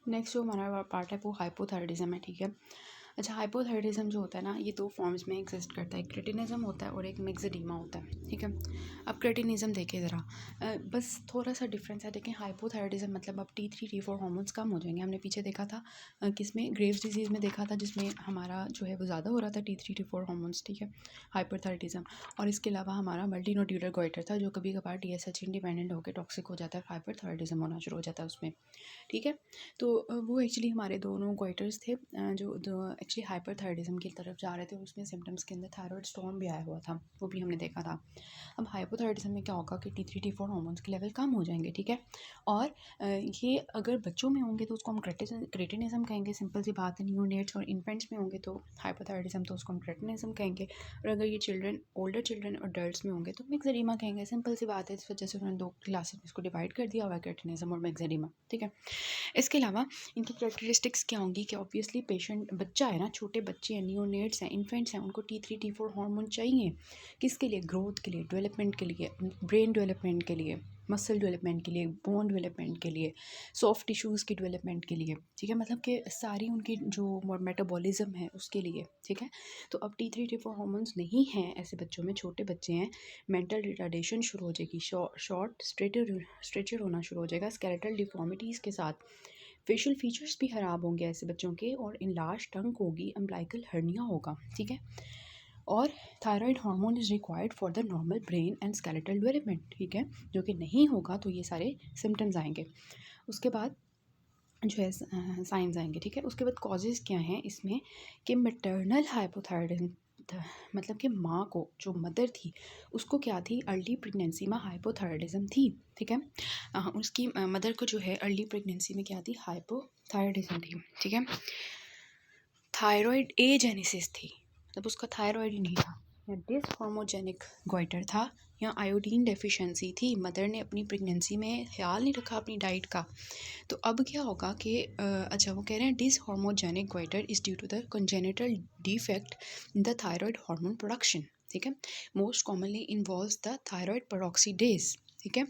Next जो हमारा part है वो हाइपोथायराइडिज्म है, ठीक है। अच्छा, हाइपोथायराइडिज्म जो होता है ना, ये दो फॉर्म्स में एग्जिस्ट करता है, क्रेटिनिज्म होता है और एक मिक्सेडीमा होता है, ठीक है। अब क्रेटिनिज्म देखिए ज़रा, बस थोड़ा सा डिफरेंस है। देखें, हाइपोथायराइडिज्म मतलब अब T3 T4 हार्मोन्स कम हो जाएंगे। हमने पीछे देखा था किसमें, ग्रेव्स डिजीज़ में देखा था, जिसमें हमारा जो है वो ज़्यादा हो रहा था T3 T4 हार्मोन्स, ठीक है, हाइपोथायराइडिज्म। और इसके अलावा हमारा मल्टीनोड्यूलर गोइटर था, जो कभी कभार TSH इंडिपेंडेंट होकर टॉक्सिक हो जाता है, हाइपोथायराइडिज्म होना शुरू हो जाता है उसमें, ठीक है। तो वो एक्चुअली हमारे दोनों गोइटर्स थे जो एक्चुअली हाइपरथायराइडिज्म की तरफ जा रहे थे, और उसमें सिम्टम्स के अंदर थायराइड स्टॉर्म भी आया हुआ था, वो भी हमने देखा था। अब हाइपोथायराइडिज्म में क्या होगा कि T3 T4 हार्मोन्स के लेवल कम हो जाएंगे, ठीक है। और ये अगर बच्चों में होंगे तो उसको हम क्रेटिनिज्म कहेंगे, सिंपल सी बात है। न्यूनेट्स और इन्फेंट्स में होंगे तो हाइपोथायराइडिज्म, तो उसको हम क्रेटिनिज्म कहेंगे। और अगर ये चिल्ड्रन, ओल्डर चिल्ड्रन और अडल्ट्स में होंगे तो मिक्सेडीमा कहेंगे, सिंपल सी बात है। इस वजह से उन्होंने दो क्लासेस में इसको डिवाइड कर दिया हुआ है, क्रेटिनिज्म और मिक्सेडीमा, ठीक है। इसके अलावा इनकी कैरेक्टरिस्टिक्स क्या होंगी कि ऑब्वियसली पेशेंट, बच्चा है ना, छोटे बच्चे हैं, नियोनेट्स हैं, इन्फेंट्स हैं, उनको T3 T4 हार्मोन चाहिए किसके लिए, ग्रोथ के लिए, डेवलपमेंट के लिए, ब्रेन डेवलपमेंट के लिए, मसल डेवलपमेंट के लिए, बोन डेवलपमेंट के लिए, सॉफ्ट टिश्यूज़ की डेवलपमेंट के लिए, ठीक है, मतलब कि सारी उनकी जो मेटाबॉलिज्म है उसके लिए, ठीक है। तो अब T3 T4 हार्मोन्स नहीं हैं ऐसे बच्चों में, छोटे बच्चे हैं, मेंटल रिटार्डेशन शुरू हो जाएगी, शॉर्ट स्ट्रेचर होना शुरू हो जाएगा, स्केलेटल डिफॉर्मिटीज़ के साथ, फेशियल फीचर्स भी ख़राब होंगे ऐसे बच्चों के, और इनलार्ज टंग होगी, अम्बिलिकल हर्निया होगा, ठीक है। और thyroid hormone is required for the normal brain and skeletal development, ठीक है, जो कि नहीं होगा तो ये सारे सिम्टम्स आएंगे। उसके बाद जो है साइंस आएंगे, ठीक है। उसके बाद कॉजेज़ क्या हैं इसमें कि मैटरनल हाइपोथायराइडिज्म, मतलब कि माँ को, जो मदर थी, उसको क्या थी, अर्ली प्रेगनेंसी में हाइपोथायराइडिज्म थी, ठीक है। उसकी मदर को जो है अर्ली प्रेगनेंसी में क्या थी, हाइपोथायराइडिज्म थी, ठीक है। थायराइड एजेनेसिस थी, मतलब उसका थायराइड ही नहीं था, या डिसहार्मोजेनिक गोइटर था, या आयोडीन डेफिशिएंसी थी, मदर ने अपनी प्रेगनेंसी में ख्याल नहीं रखा अपनी डाइट का। तो अब क्या होगा कि अच्छा, वो कह रहे हैं dyshormonogenetic goitre is due to the congenital defect in the thyroid hormone production, ठीक है। Most commonly involves the thyroid peroxidase, ठीक है,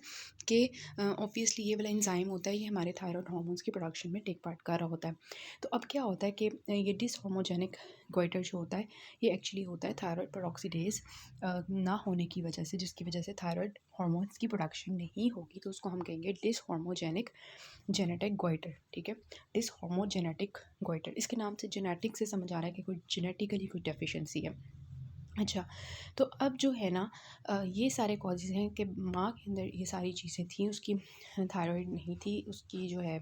कि ऑब्वियसली ये वाला एंजाइम होता है, ये हमारे थायराइड हार्मोन्स की प्रोडक्शन में टेक पार्ट कर रहा होता है। तो अब क्या होता है कि ये डिसहार्मोजेनिक गोइटर जो होता है, ये एक्चुअली होता है थायराइड पेरोक्सीडेज ना होने की वजह से, जिसकी वजह से थायराइड हार्मोन्स की प्रोडक्शन नहीं होगी, तो उसको हम कहेंगे डिसहार्मोजेनिक जेनेटिक गोइटर, ठीक है, डिसहार्मोजेनेटिक गोइटर। इसके नाम से जेनेटिक से समझ आ रहा है कि कोई जेनेटिकली कोई डेफिशिएंसी है। अच्छा, तो अब जो है ना, ये सारे कॉजेज़ हैं कि माँ के अंदर ये सारी चीज़ें थी, उसकी थायराइड नहीं थी, उसकी जो है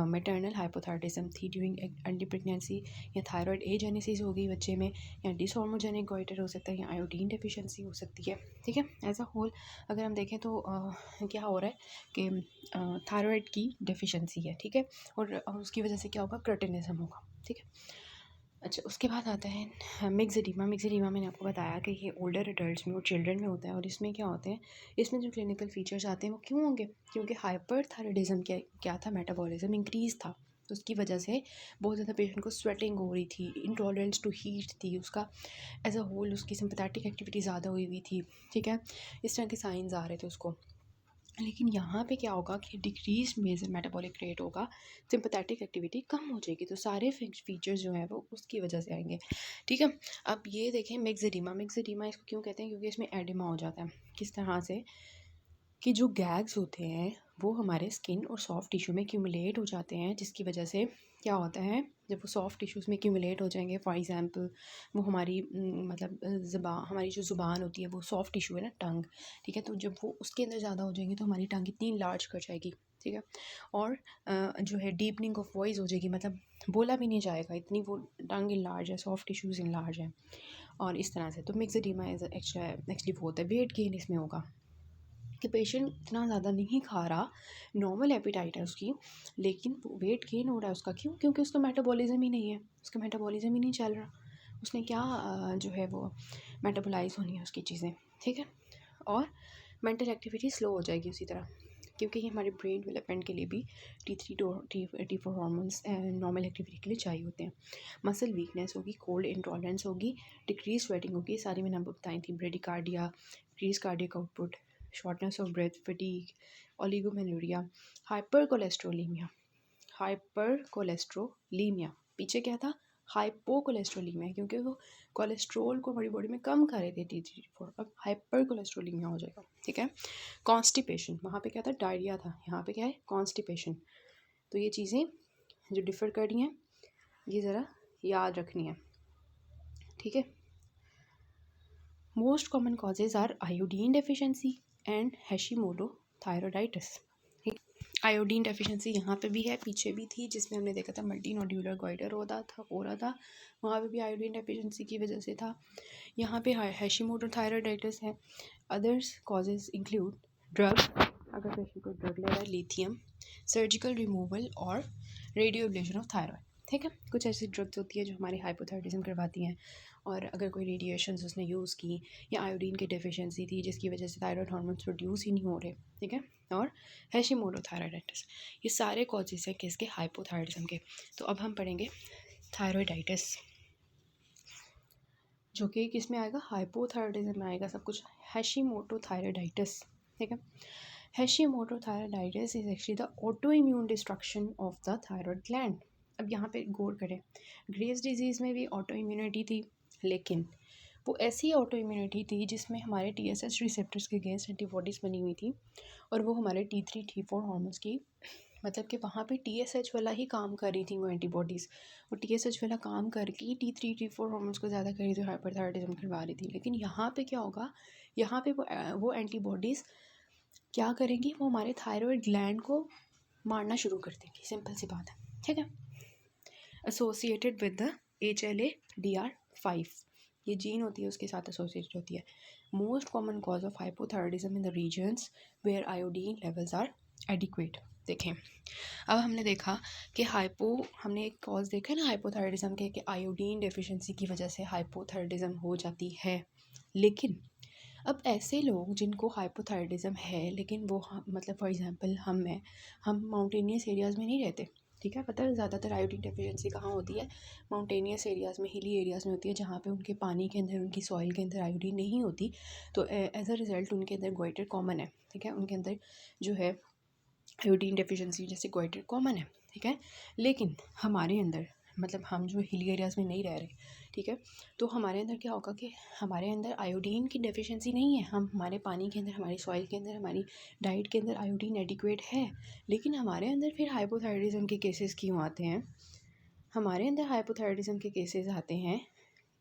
मैटरनल हाइपोथायराइडिज्म थी ड्यूरिंग अर्ली प्रेगनेंसी, या थायराइड एजेनेसिस हो गई बच्चे में, या डिसहार्मोजेनिक गोइटर हो सकता है, या आयोडीन डेफिशिएंसी हो सकती है, ठीक है। एज अ होल अगर हम देखें तो क्या हो रहा है कि थायराइड की डेफिशिएंसी है, ठीक है, और उसकी वजह से क्या होगा, क्रेटिनिज्म होगा, ठीक है। अच्छा, उसके बाद आता है मिक्सेडीमा। मिक्सेडीमा मैंने आपको बताया कि ये ओल्डर एडल्ट्स में और चिल्ड्रन में होता है, और इसमें क्या होते हैं, इसमें जो क्लिनिकल फीचर्स आते हैं वो क्यों होंगे, क्योंकि हाइपरथायराइडिज्म क्या था, मेटाबॉलिज्म इंक्रीज था, तो उसकी वजह से बहुत ज़्यादा पेशेंट को स्वेटिंग हो रही थी, इंटॉलरेंस टू हीट थी, उसका एज अ होल उसकी सिंपैथेटिक एक्टिविटी ज़्यादा हुई थी, ठीक है, इस तरह के साइंस आ रहे थे उसको। लेकिन यहाँ पे क्या होगा कि डिक्रीज मेजर मेटाबॉलिक रेट होगा, सिंपैथेटिक एक्टिविटी कम हो जाएगी, तो सारे फीचर्स जो हैं वो उसकी वजह से आएंगे, ठीक है। अब ये देखें मिक्सेडीमा, मिक्सेडीमा इसको क्यों कहते हैं, क्योंकि इसमें एडिमा हो जाता है, किस तरह से कि जो गैग्स होते हैं वो हमारे स्किन और सॉफ्ट टिश्यू में क्यूमुलेट हो जाते हैं, जिसकी वजह से क्या होता है, जब वो सॉफ्ट टिश्यूज़ में क्यूमुलेट हो जाएंगे, फॉर एग्जांपल वो हमारी मतलब हमारी जो ज़ुबान होती है वो सॉफ्ट टिश्यू है ना, टंग, ठीक है, तो जब वो उसके अंदर ज़्यादा हो जाएंगी तो हमारी टंग इतनी लार्ज कर जाएगी, ठीक है, और जो है डीपनिंग ऑफ वॉइस हो जाएगी, मतलब बोला भी नहीं जाएगा, इतनी वो टंग इन लार्ज है, सॉफ्ट टिश्यूज़ इन लार्ज है, और इस तरह से। तो मिक्सेडीमा एक्चुअली वो होता है, वेट गेन इसमें होगा कि पेशेंट इतना ज़्यादा नहीं खा रहा, नॉर्मल एपिटाइट है उसकी, लेकिन वेट गेन हो रहा है उसका, क्यों, क्योंकि उसका मेटाबॉलिज्म ही नहीं है, उसका मेटाबॉलिज्म ही नहीं चल रहा, उसने क्या जो है वो मेटाबोलाइज होनी है उसकी चीज़ें, ठीक है। और मेंटल एक्टिविटी स्लो हो जाएगी उसी तरह, क्योंकि ये हमारे ब्रेन डेवलपमेंट के लिए भी T3 T4 hormones normal activity के लिए चाहिए होते हैं। मसल वीकनेस होगी, कोल्ड इंटॉलरेंस होगी, डिक्रीज स्वेटिंग होगी, सारी मैंने आपको बताई थी, bradycardia, decrease cardiac output, shortness of breath, fatigue, oligomenorrhoea, hyper cholesterolaemia, hyper cholesterolaemia, पीछे क्या था हाइपोकोलेस्ट्रोलीमिया, क्योंकि वो कोलेस्ट्रोल को हमारी बॉडी में कम कर रहे थे T3T4, अब हाइपर कोलेस्ट्रोलीमिया हो जाएगा, ठीक है। कॉन्स्टिपेशन, वहाँ पे क्या था डायरिया था, यहाँ पे क्या है कॉन्स्टिपेशन। तो ये चीज़ें जो डिफ़र कर रही हैं ये ज़रा याद रखनी है, ठीक है। Most common causes are iodine deficiency and Hashimoto thyroiditis. Iodine deficiency यहाँ पे भी है, पीछे भी थी जिसमें हमने देखा था मल्टी नोड्यूलर गॉइटर हो रहा था, वहाँ पे भी आयोडीन डेफिशिएंसी की वजह से था। यहाँ पे हैशिमोटो थायराइडाइटिस है। अदर्स कॉजेज इंक्लूड ड्रग, अगर पेशेंट को ड्रग ले रहा है, लिथियम, सर्जिकल रिमूवल और रेडियो एब्लेशन ऑफ थायराइड, ठीक है। कुछ ऐसी ड्रग्स होती है जो हमारे हाइपोथायराइडिज्म करवाती हैं, और अगर कोई रेडिएशंस उसने यूज़ की या आयोडीन की डेफिशिएंसी थी जिसकी वजह से थायराइड हार्मोन्स प्रोड्यूस ही नहीं हो रहे, ठीक है, और हैशिमोटो थायराइडाइटिस, ये सारे कॉजेज़ हैं किसके हाइपोथायराइडिज्म के। तो अब हम पढ़ेंगे थायराइडाइटिस, जो कि किस में आएगा हाइपोथायराइडिज्म में आएगा सब कुछ, हैशिमोटो थायराइडाइटिस, ठीक है। Hashimoto thyroiditis is actually the autoimmune destruction of the thyroid gland. अब यहाँ पे गौर करें, ग्रेव्स डिजीज़ में भी ऑटो इम्यूनिटी थी, लेकिन वो ऐसी ऑटो इम्यूनिटी थी जिसमें हमारे TSH रिसेप्टर्स के अगेंस्ट एंटीबॉडीज़ बनी हुई थी, और वो हमारे T3 T4 हार्मोन्स की, मतलब कि वहाँ पे TSH वाला ही काम कर रही थी वो एंटीबॉडीज़, और TSH वाला काम करके ही T3 T4 हार्मोन्स को ज़्यादा कर रही थी, हाइपरथायराइडिज्म करवा रही थी। लेकिन यहाँ पे क्या होगा, यहाँ पे वो एंटीबॉडीज़ क्या करेंगी, वो हमारे थायराइड ग्लैंड को मारना शुरू कर देंगी, सिंपल सी बात है, ठीक है। एसोसिएटेड विद द HLA-DR5, ये जीन होती है उसके साथ एसोसिएटेड होती है। Most common cause of hypothyroidism in the regions where iodine levels are adequate. देखें, अब हमने देखा कि हमने एक कॉज देखा है ना हाइपोथायराइडिज्म के, कि आयोडीन डेफिशिएंसी की वजह से हाइपोथायराइडिज्म हो जाती है। लेकिन अब ऐसे लोग जिनको हाइपोथायराइडिज्म है, लेकिन वो मतलब फॉर एग्जांपल हम माउंटेनियस एरियाज़ में नहीं रहते, ठीक है। पता है ज़्यादातर आयोडीन डेफिशिएंसी कहाँ होती है, माउंटेनियस एरियाज़ में, हिली एरियाज़ में होती है, जहाँ पे उनके पानी के अंदर, उनकी सॉइल के अंदर आयोडीन नहीं होती। तो एज अ रिज़ल्ट उनके अंदर गोइटर कॉमन है, ठीक है, उनके अंदर जो है आयोडीन डेफिशिएंसी जैसे गोइटर कॉमन है, ठीक है। लेकिन हमारे अंदर, मतलब हम जो हिली एरियाज़ में नहीं रह रहे, ठीक है, तो हमारे अंदर क्या होगा कि हमारे अंदर आयोडीन की डेफिशिएंसी नहीं है, हमारे पानी के अंदर, हमारी सॉइल के अंदर, हमारी डाइट के अंदर आयोडीन एडिक्वेट है। लेकिन हमारे अंदर फिर हाइपोथायराइडिज्म के केसेस क्यों आते हैं, हमारे अंदर हाइपोथायराइडिज्म के केसेस आते हैं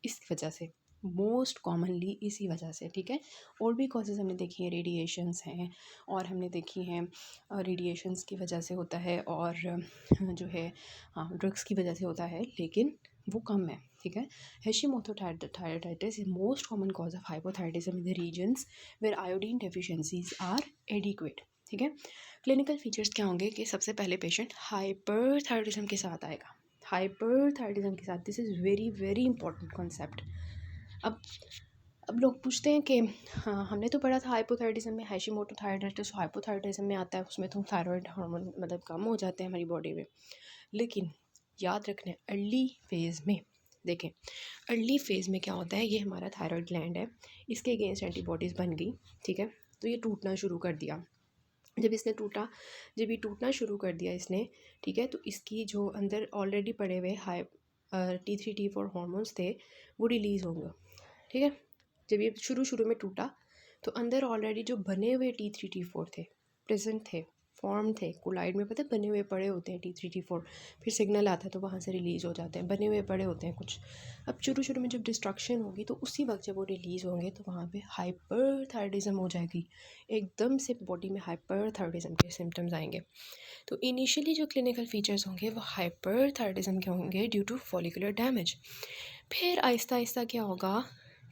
इस वजह से, मोस्ट कॉमनली इसी वजह से, ठीक है। और भी कॉजेज़ हमने देखी हैं, रेडिएशंस हैं, और हमने देखी हैं रेडिएशंस की वजह से होता है, और जो है हाँ ड्रग्स की वजह से होता है, लेकिन वो कम है, ठीक है। Hashimoto thyroiditis is most common cause of hypothyroidism in the regions where iodine deficiencies are adequate, ठीक है। क्लिनिकल फीचर्स क्या होंगे कि सबसे पहले पेशेंट हाइपरथायराइडिज्म के साथ आएगा, हाइपरथायराइडिज्म के साथ, this is very very important concept. अब लोग पूछते हैं कि हाँ हमने तो पढ़ा था हाइपोथायराइडिज्म में हैशिमोटो थायराइडाइटिस हाइपोथायराइडिज्म में आता है, उसमें तो थायराइड हार्मोन मतलब कम हो जाते हैं हमारी बॉडी में। लेकिन याद रखना अर्ली फेज़ में, देखें अर्ली फेज़ में क्या होता है, ये हमारा थायराइड ग्लैंड है, इसके अगेंस्ट एंटीबॉडीज़ बन गई, ठीक है। तो ये टूटना शुरू कर दिया, जब ये टूटना शुरू कर दिया इसने, ठीक है, तो इसकी जो अंदर ऑलरेडी पड़े हुए T3 T4 हार्मोन्स थे वो रिलीज़ होंगे, ठीक है। जब ये शुरू में टूटा तो अंदर ऑलरेडी जो बने हुए T3 T4 थे, प्रेजेंट थे, फॉर्म थे, कोलाइड में पता है बने हुए पड़े होते हैं T3 T4, फिर सिग्नल आता है तो वहाँ से रिलीज़ हो जाते हैं, बने हुए पड़े होते हैं कुछ। अब शुरू में जब डिस्ट्रक्शन होगी तो उसी वक्त जब वो रिलीज़ होंगे तो वहाँ पे हाइपरथायराइडिज्म हो जाएगी, एकदम से बॉडी में हाइपरथायराइडिज्म के सिम्टम्स आएंगे। तो इनिशियली जो क्लिनिकल फीचर्स होंगे वो हाइपरथायराइडिज्म के होंगे ड्यू टू फॉलिकुलर डैमेज, फिर आहिस्ता आहिस्ता क्या होगा,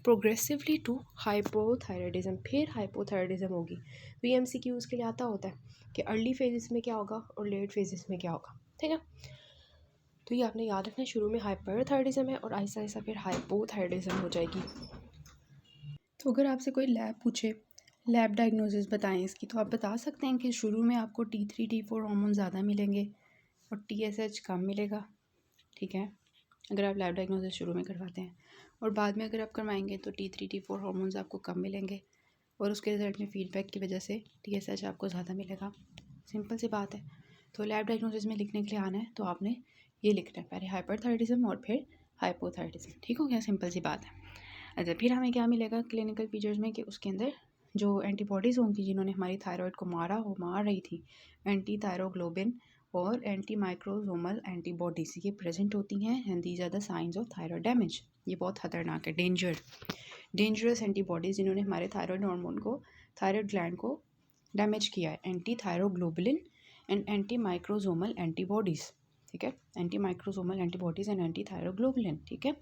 प्रोग्रेसिवली टू हाइपोथायराइडिज्म, फिर हाइपोथायराइडिज्म होगी। VMCQs के लिए आता होता है कि अर्ली फेजेस में क्या होगा और लेट फेजेस में क्या होगा, ठीक है। तो ये आपने याद रखना, शुरू में हाइपरथायराइडिज्म है और आहिस्ता आहिस्ता फिर हाइपोथायराइडिज्म हो जाएगी। तो अगर आपसे कोई लैब पूछे, लैब डायग्नोसिस बताएं इसकी, तो आप बता सकते हैं कि शुरू में आपको T3 T4 हार्मोन ज़्यादा मिलेंगे और TSH कम मिलेगा, ठीक है, अगर आप लैब डायग्नोसिस शुरू में करवाते हैं, और बाद में अगर आप करवाएंगे तो T3 T4 हार्मोन्स आपको कम मिलेंगे और उसके रिजल्ट में फीडबैक की वजह से TSH आपको ज़्यादा मिलेगा, सिंपल सी बात है। तो लैब डायग्नोसिस में लिखने के लिए आना है तो आपने ये लिखना है, पहले हाइपरथायराइडिज्म और फिर हाइपोथायराइडिज्म। ठीक हो गया, सिंपल सी बात है। अच्छा, फिर हमें क्या मिलेगा क्लिनिकल फीचर्स में कि उसके अंदर जो एंटीबॉडीज़ होंगी जिन्होंने हमारी थायराइड को मार रही थी, एंटी थायरोग्लोबिन और एंटी माइक्रोसोमल एंटीबॉडीज़ ये प्रेजेंट होती हैं, and these are the signs of thyroid damage. ये बहुत खतरनाक है, डेंजरस एंटीबॉडीज़ जिन्होंने हमारे थायराइड हार्मोन को, थायराइड ग्लैंड को डैमेज किया है, anti thyroglobulin and anti microsomal antibodies. ठीक है, anti microsomal antibodies and anti thyroglobulin. ठीक है।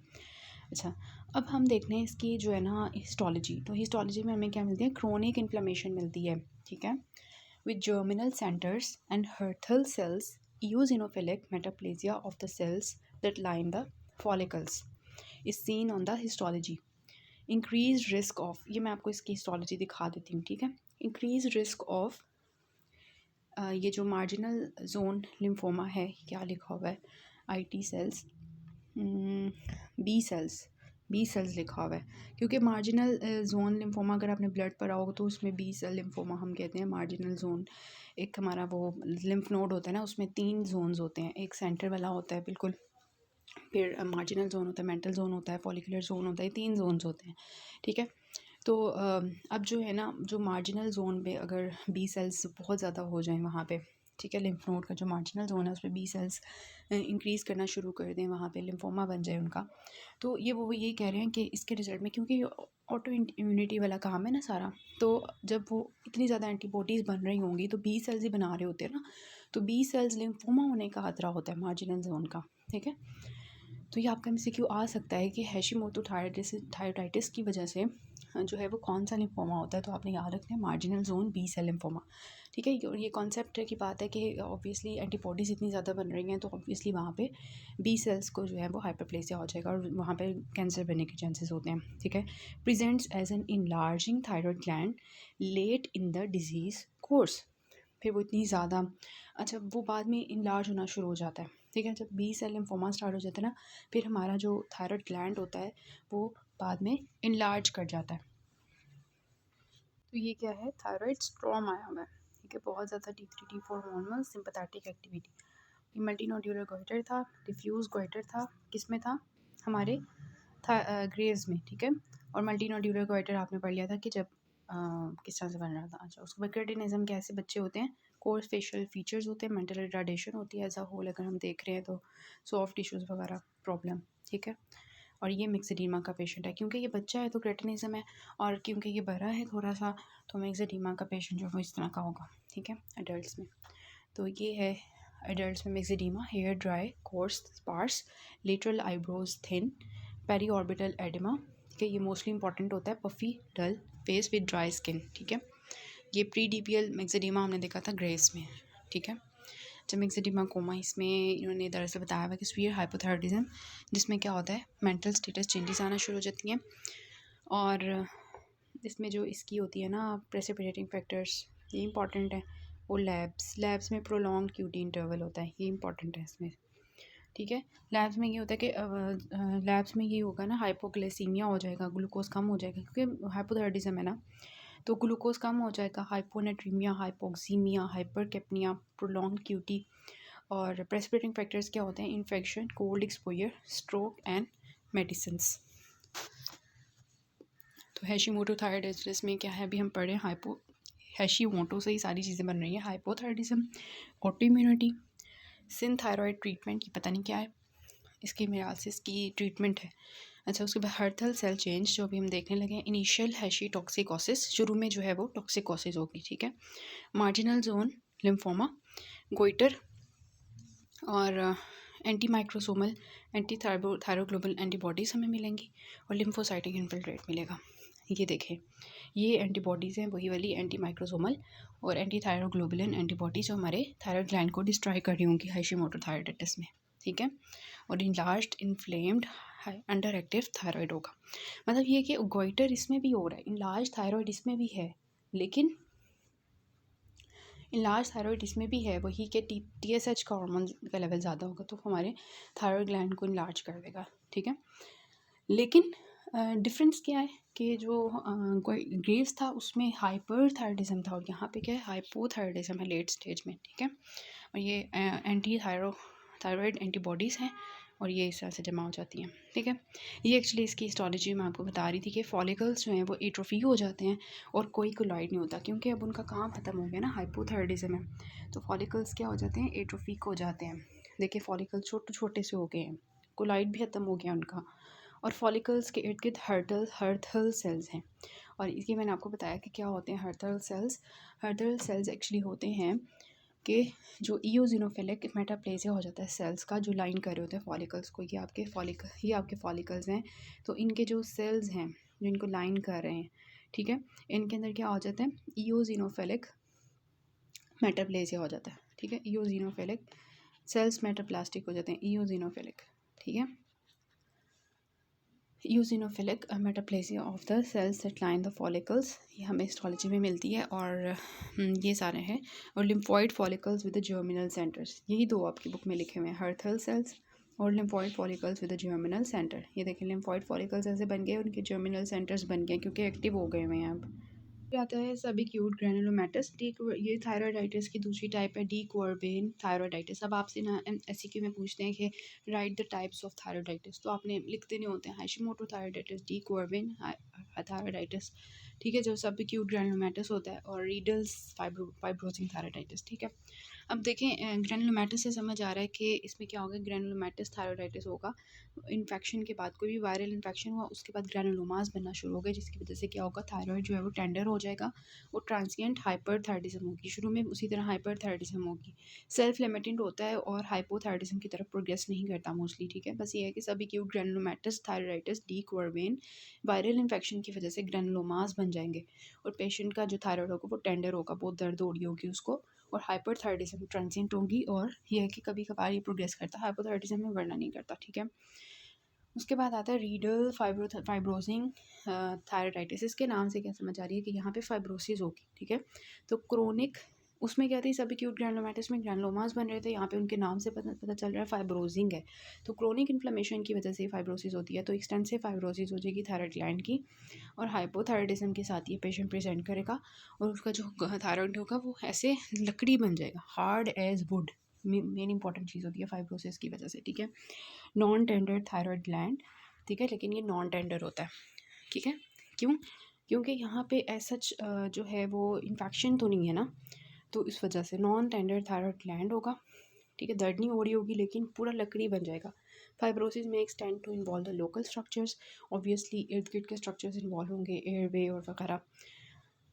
अच्छा, अब हम देखते हैं इसकी जो है ना हिस्टोलॉजी। तो हिस्टोलॉजी में हमें क्या मिलती है, क्रोनिक इन्फ्लेमेशन मिलती है। ठीक है, with germinal centres and Hurthle cells, eosinophilic metaplasia of the cells that line the follicles is seen on the histology. Increased risk of, ये मैं आपको इसकी हिस्टोलॉजी दिखा देती हूँ। ठीक है, इंक्रीज रिस्क ऑफ, ये जो मार्जिनल जोन लिम्फोमा है, क्या लिखा हुआ है, IT सेल्स, बी सेल्स लिखा हुआ है, क्योंकि मार्जिनल जोन लिम्फोमा अगर आपने ब्लड पढ़ा होगा तो उसमें बी सेल लिम्फोमा हम कहते हैं। मार्जिनल जोन एक हमारा वो लिम्फ नोड होता है ना, उसमें 3 जोन्स होते हैं, एक सेंटर वाला होता है बिल्कुल, फिर मार्जिनल जोन होता है, मेंटल जोन होता है, फॉलिकुलर जोन होता है, 3 जोन्स होते हैं। ठीक है, तो अब जो है ना, जो मार्जिनल जोन पे अगर बी सेल्स बहुत ज़्यादा हो जाएं वहाँ पे, ठीक है, लिम्फ नोड का जो मार्जिनल जोन है उस पर बी सेल्स इंक्रीज़ करना शुरू कर दें, वहाँ पे लिम्फोमा बन जाए उनका, तो ये वो यही कह रहे हैं कि इसके रिजल्ट में, क्योंकि ऑटो इम्यूनिटी वाला काम है ना सारा, तो जब वो इतनी ज़्यादा एंटीबॉडीज़ बन रही होंगी तो बी सेल्स ही बना रहे होते हैं ना, तो बी सेल्स लिम्फोमा होने का खतरा होता है मार्जिनल जोन का। ठीक है, तो ये आपका MCQ आ सकता है कि हैशिमोटो थायराइटिस की वजह से जो है वो कौन सा लिम्फोमा होता है, तो आपने याद रखना है marginal zone B cell lymphoma. ठीक है, ये कॉन्सेप्ट की बात है कि ऑब्वियसली एंटीबॉडीज़ इतनी ज़्यादा बन रही हैं तो ऑब्वियसली वहाँ पे बी सेल्स को जो है वो हाइपरप्लेसिया हो जाएगा और वहाँ पे कैंसर बनने के चांसेस होते हैं। ठीक है, presents as an enlarging thyroid gland late in the disease course, फिर वो इतनी ज़्यादा, अच्छा वो बाद में इनलार्ज होना शुरू हो जाता है। ठीक है, जब बी सेल लिम्फोमा स्टार्ट हो जाता है ना, फिर हमारा जो थायराइड ग्लैंड होता है वो बाद में इनलार्ज कर जाता है। तो ये क्या है, थायराइड स्ट्रॉम आया हुआ है। ठीक है, बहुत ज़्यादा T3 T4 hormonal sympathetic activity, ये मल्टीनोड्यूलर गोइटर था, डिफ्यूज़ गोइटर था, किस में था, हमारे ग्रेव्स में। ठीक है, और मल्टीनोड्यूलर गोइटर आपने पढ़ लिया था कि जब किस तरह से बन रहा था। अच्छा, उसके बाद क्रेटिनिज्म के ऐसे बच्चे होते हैं, कोर्स फेशियल फीचर्स होते हैं, मेंटल रिटार्डेशन होती है एज अ होल, अगर हम देख रहे हैं तो सॉफ्ट टिश्यूज़ वगैरह प्रॉब्लम। ठीक है, और ये मिक्सडीमा का पेशेंट है, क्योंकि ये बच्चा है तो क्रेटिनिज्म है, और क्योंकि ये बड़ा है थोड़ा सा तो मिक्सडीमा का पेशेंट जो वो इस तरह का होगा। ठीक है, एडल्ट्स में, तो ये है एडल्ट्स में myxoedema, hair dry, coarse, sparse, lateral eyebrows thin, periorbital oedema. ठीक है, ये मोस्टली इंपॉर्टेंट होता है, puffy dull face with dry skin. ठीक है, ये प्री DPL मिक्सडीमा हमने देखा था ग्रेस में। ठीक है, जब मिक्सडीमा कोमा, इसमें इन्होंने दरअसल बताया हुआ कि स्वीयर हाइपोथायराइडिज्म, जिसमें क्या होता है, मेंटल स्टेटस चेंजेस आना शुरू हो जाती हैं, और इसमें जो इसकी होती है ना प्रेसिपिटेटिंग फैक्टर्स, ये इंपॉर्टेंट है, वो लैब्स में प्रोलॉन्ग QT इंटरवल होता है, ये इंपॉर्टेंट है इसमें। ठीक है, लैब्स में ये होता है कि लैब्स में ये होगा ना, हाइपोग्लाइसीमिया हो जाएगा, ग्लूकोज कम हो जाएगा, क्योंकि हाइपोथायराइडिज्म है ना, तो ग्लूकोज कम हो जाएगा, हाइपोनेट्रीमिया, हाइपोक्सीमिया, हाइपरकेप्निया, प्रोलॉन्ग QT, और प्रेसिपिटेटिंग फैक्टर्स क्या होते हैं, infection, cold exposure, stroke and medicines. तो हैशिमोटो थायराइडिस में क्या है, अभी हम पढ़े हैशिमोटो से ही सारी चीज़ें बन रही हैं, हाइपोथायराइडिज्म, ऑटो इम्यूनिटी, सिनथायरॉयड ट्रीटमेंट की पता नहीं क्या है, इसकी मियालिसिस की ट्रीटमेंट है। अच्छा, उसके बाद हर्थल सेल चेंज जो अभी हम देखने लगे हैं, इनिशियल हैशी टॉक्सिकोसिस, शुरू में जो है वो टॉक्सिकोसिस होगी। ठीक है, मार्जिनल जोन लिम्फोमा, गोइटर, और एंटी माइक्रोसोमल एंटी थायरोग्लोबल एंटीबॉडीज़ हमें मिलेंगी, और लिम्फोसाइटिक इन्फिल्ट्रेट मिलेगा। ये देखें, ये एंटीबॉडीज़ हैं वही वाली एंटी माइक्रोसोमल और एंटी थायरोग्लोबुलिन एंटीबॉडी जो हमारे थायराइड ग्लैंड को डिस्ट्रॉय कर रही होंगी हैशिमोटो थायराइडिस में। ठीक है, और enlarged inflamed under active thyroid होगा, मतलब ये कि गोइटर इसमें भी हो रहा है, इनलार्ज थायराइड इसमें भी है, लेकिन इनलार्ज थायराइड इसमें भी है वही कि TSH का हार्मोन का लेवल ज़्यादा होगा तो हमारे थायराइड ग्लैंड को इनलार्ज कर देगा। ठीक है, लेकिन डिफरेंस क्या है कि जो ग्रेव्स था उसमें हाइपरथायराइडिज्म था, और यहाँ पे क्या है, हाइपोथायराइडिज्म है लेट स्टेज में। ठीक है, और ये थायराइड एंटीबॉडीज़ हैं और ये इस तरह से जमा हो जाती हैं, ठीक है। ये एक्चुअली इसकी हिस्टोलॉजी मैं आपको बता रही थी कि फॉलिकल्स जो हैं वो एट्रोफी हो जाते हैं और कोई कोलॉइड नहीं होता, क्योंकि अब उनका काम ख़त्म हो गया ना, हाइपोथायराइडिज्म है। तो फॉलिकल्स क्या हो जाते हैं, एट्रोफिक हो जाते हैं। देखिए फॉलिकल छोटे छोटे से हो गए हैं, कोलॉइड भी ख़त्म हो गया उनका। और फॉलिकल्स के इर्द गिर्द हर्थल सेल्स हैं। और इसके मैंने आपको बताया कि क्या होते हैं हर्थल सेल्स एक्चुअली होते हैं कि जो इयोजिनोफिलिक मेटाप्लेसिया हो जाता है सेल्स का, जो लाइन कर रहे होते हैं फॉलिकल्स को। ये आपके फॉलिकल्स हैं। तो इनके जो सेल्स हैं जो इनको लाइन कर रहे हैं, ठीक है, इनके अंदर क्या हो जाता है, इयोजिनोफिलिक मेटाप्लेसिया हो जाता है, ठीक है। इयोजिनोफिलिक सेल्स मेटाप्लास्टिक हो जाते हैं, इयोजिनोफिलिक, ठीक है। Eosinophilic metaplasia of the cells that line the follicles, ये हमें हिस्टोलॉजी में मिलती है। और ये सारे हैं। और lymphoid follicles with the germinal centres, यही दो आपकी बुक में लिखे हुए हैं, हर्थल सेल्स और lymphoid follicles with the germinal centre. ये देखें लिम्फॉइड फॉलिकल्स ऐसे बन गए, उनके जर्मिनल सेंटर्स बन गए क्योंकि एक्टिव हो गए हुए हैं अब। आता है सबक्यूट ग्रैनुलोमैटस डी, ये थायराइडाइटिस की दूसरी टाइप है, डी क्वर्बेन थायराइडाइटिस। अब आपसे ना एमसीक्यू में पूछते हैं कि right the types of thyroiditis, तो आपने लिखते नहीं होते हैं हाशिमोटो थायराइडाइटिस, डी क्वर्बेन थायराइडाइटिस, ठीक है, जो सबक्यूट ग्रैनुलोमैटस होता है, और रीडल्स फाइब्रोसिंग थायराइडाइटिस, ठीक है। अब देखें ग्रैनुलोमैटस से समझ आ रहा है कि इसमें क्या होगा, ग्रैनुलोमैटस थायराइडाइटिस होगा। इन्फेक्शन के बाद, कोई भी वायरल इन्फेक्शन हुआ उसके बाद ग्रैनुलोमास बनना शुरू हो गए, जिसकी वजह से क्या होगा, थायराइड जो है वो टेंडर हो जाएगा, वो ट्रांसिएंट हाइपरथायराइडिज्म होगी। शुरू में उसी तरह हाइपरथायराइडिज्म होगी, सेल्फ लिमिटेड होता है और हाइपोथायराइडिज्म की तरफ प्रोग्रेस नहीं करता मोस्टली, ठीक है। बस ये है कि subacute granulomatous thyroiditis de Quervain viral infection की वजह से ग्रैनुलोमास बन जाएंगे और पेशेंट का जो थायराइड होगा वो टेंडर होगा, बहुत दर्द हो रही होगी उसको, और हाइपरथायराइडिज्म ट्रांसिएंट होगी। और ये है कि कभी कभार ये प्रोग्रेस करता है, हाइपोथायराइडिज्म में वरना नहीं करता, ठीक है। उसके बाद आता है रीडल फाइब्रोसिंग थायराइडाइटिस। इसके नाम से क्या समझ आ रही है कि यहाँ पे फाइब्रोसिस होगी, ठीक है। तो क्रोनिक, उसमें क्या थी, सबक्यूट ग्रैनुलोमैटिस में ग्रैनुलोमास बन रहे थे, यहाँ पे उनके नाम से पता चल रहा है फाइब्रोजिंग है। तो क्रोनिक इन्फ्लेमेशन की वजह से फाइब्रोसिस होती है, तो एक्सटेंसिव फाइब्रोसिस हो जाएगी थायराइड ग्लैंड की, और हाइपोथायराइडिज्म के साथ ये पेशेंट प्रेजेंट करेगा, और उसका जो थायराइड होगा वो ऐसे लकड़ी बन जाएगा, hard as wood. Main important चीज़ होती है फाइब्रोसिस की वजह से, ठीक है। नॉन टेंडर थायराइड ग्लैंड, ठीक है, लेकिन ये नॉन टेंडर होता है, ठीक है। क्यों, क्योंकि यहाँ पे सच जो है वो इन्फेक्शन तो नहीं है ना, तो इस वजह से नॉन टेंडर थायराइड ग्लैंड होगा, ठीक है। दर्द नहीं हो रही होगी लेकिन पूरा लकड़ी बन जाएगा। फाइब्रोसिस में extend to involve the local structures, obviously इर्द गिर्द के स्ट्रक्चर्स इन्वॉल्व होंगे, एयरवे और वगैरह।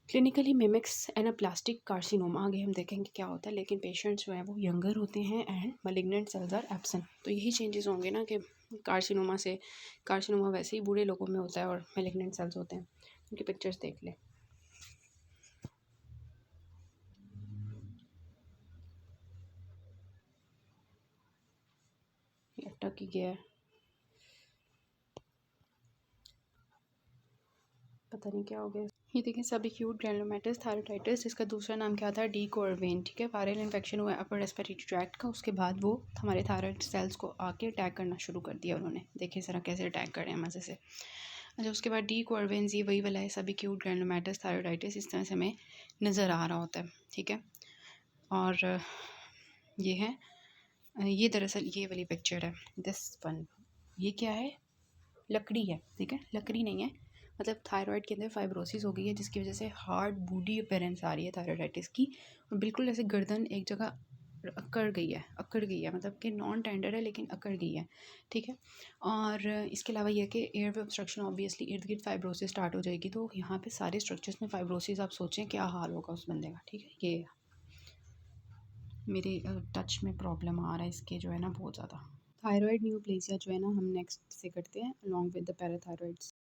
क्लिनिकली मिमिक्स एनाप्लास्टिक कार्सिनोमा, आगे हम देखेंगे क्या होता है, लेकिन पेशेंट्स जो है वो यंगर होते हैं and malignant cells are absent. तो यही चेंजेस होंगे ना कि कार्सिनोमा वैसे ही बूढ़े लोगों में होता है और मलिग्नेंट सेल्स होते हैं। उनकी पिक्चर्स देख ले, अटक ही गया है, पता नहीं क्या हो गया। ये देखें सबक्यूट ग्रैनुलोमैटिस थायराइडाइटिस, इसका दूसरा नाम क्या था, डी क्वर्बेन, ठीक है। वायरल इन्फेक्शन हुआ अपर रेस्पिरेटरी ट्रैक्ट का, उसके बाद वो हमारे थायराइड सेल्स को आके अटैक करना शुरू कर दिया उन्होंने। देखिए ज़रा कैसे अटैक कर रहे हैं मज़े से। अच्छा, उसके बाद डी क्वर्बेन, ये वही वाला है, सबक्यूट ग्रैनुलोमैटिस थायराइडाइटिस, इस तरह से हमें नज़र आ रहा होता है, ठीक है। और ये है, ये दरअसल ये वाली पिक्चर है, दिस वन, ये क्या है, लकड़ी है, ठीक है, लकड़ी नहीं है, मतलब थायराइड के अंदर फाइब्रोसिस हो गई है जिसकी वजह से हार्ड बूडी अपीयरेंस आ रही है थायराइडाइटिस की, और बिल्कुल ऐसे गर्दन एक जगह अकड़ गई है, मतलब कि नॉन टेंडर है लेकिन अकड़ गई है, ठीक है। और इसके अलावा यह कि एयरवे ऑब्स्ट्रक्शन, ऑब्वियसली इर्द गिर्द फाइब्रोसिस स्टार्ट हो जाएगी, तो यहाँ पे सारे स्ट्रक्चर्स में फाइब्रोसिस, आप सोचें क्या हाल होगा उस बंदे का, ठीक है। ये मेरे टच में प्रॉब्लम आ रहा है इसके जो है ना बहुत ज़्यादा। थायराइड न्यूप्लेसिया जो है ना हम नेक्स्ट से करते हैं अलॉन्ग विद द पैराथायराइड्स।